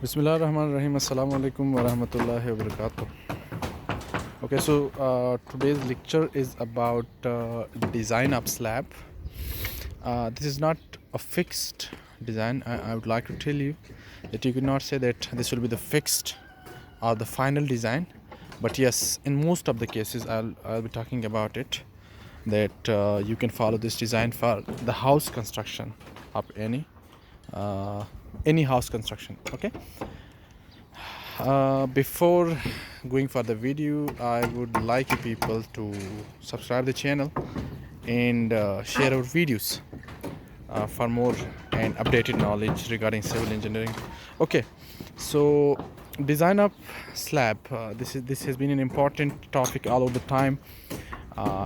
Bismillah Rahman Rahim. Assalamu alaikum wa rahmatullahi wa barakatuh. Okay, so today's lecture is about design of slab. This is not a fixed design. I would like to tell you that you cannot say that this will be the fixed or the final design, but yes, in most of the cases I'll be talking about it, that you can follow this design for the house construction of any house construction. Okay, before going for the video, I would like you people to subscribe the channel and share our videos for more and updated knowledge regarding civil engineering. Okay, so design of slab, this has been an important topic all over the time,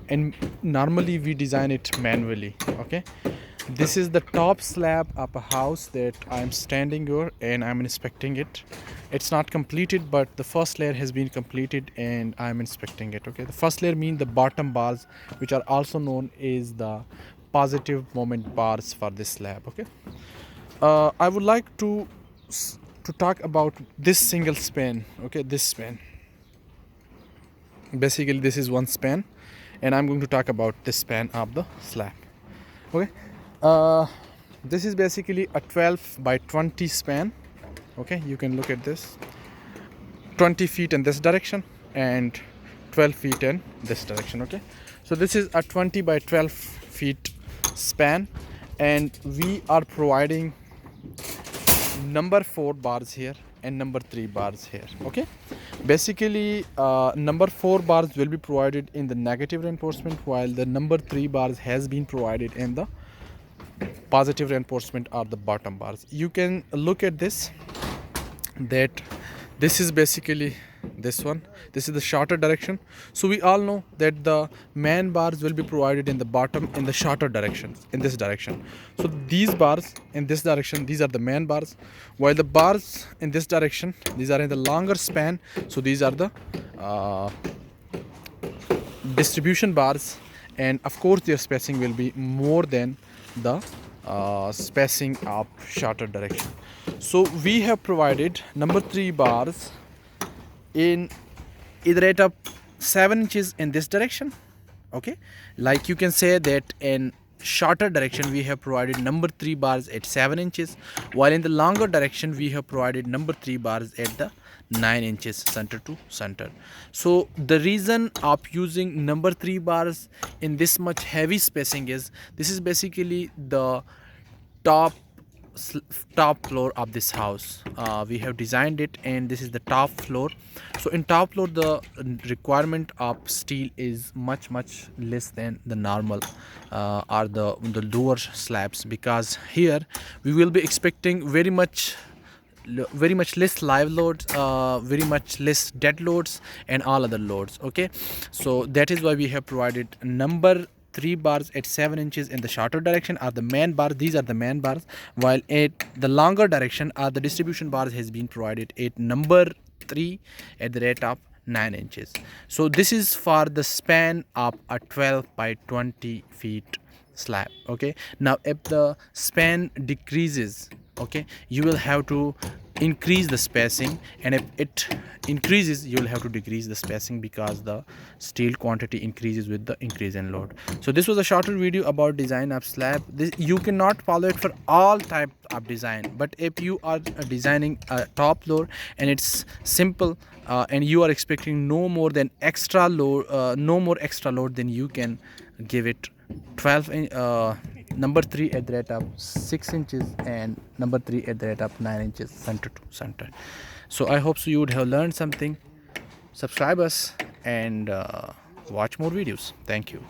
and normally we design it manually. Okay, this is the top slab of a house that I'm standing here and I'm inspecting it. It's not completed, but the first layer has been completed and I'm inspecting it. Okay, the first layer means the bottom bars, which are also known as the positive moment bars for this slab. Okay, I would like to talk about this single span. Okay, this span, basically this is one span, and I'm going to talk about this span of the slab. Okay, this is basically a 12 by 20 span. Okay, you can look at this, 20 feet in this direction and 12 feet in this direction. Okay, so this is a 20 by 12 feet span, and we are providing number 4 bars here and number 3 bars here. Okay, basically number 4 bars will be provided in the negative reinforcement, while the number 3 bars has been provided in the positive reinforcement or the bottom bars. You can look at this, that this is basically this one, this is the shorter direction. So we all know that the man bars will be provided in the bottom in the shorter directions, in this direction. So these bars in this direction, these are the man bars, while the bars in this direction, these are in the longer span. So these are the distribution bars, and of course their spacing will be more than the spacing of shorter direction. So we have provided number 3 bars in the rate of 7 inches in this direction. Okay, like you can say that in shorter direction we have provided number 3 bars at 7 inches, while in the longer direction we have provided number 3 bars at the 9 inches center to center. So the reason of using number 3 bars in this much heavy spacing is, this is basically the top floor of this house. We have designed it and this is the top floor. So in top floor the requirement of steel is much less than the normal or the lower slabs, because here we will be expecting very much less live loads, very much less dead loads and all other loads. Okay, so that is why we have provided number 3 bars at 7 inches in the shorter direction are the man bar. These are the man bars, while at the longer direction are the distribution bars has been provided at number 3 at the rate of 9 inches. So this is for the span of a 12 by 20 feet slab. Okay, now if the span decreases, okay, you will have to increase the spacing, and if it increases you will have to decrease the spacing, because the steel quantity increases with the increase in load. So this was a shorter video about design of slab. You cannot follow it for all type of design, but if you are designing a top floor and it's simple and you are expecting no more extra load, then you can give it 12 number 3 at the rate of 6 inches and number 3 at the rate of 9 inches center to center. So I hope so you would have learned something. Subscribe us and watch more videos. Thank you.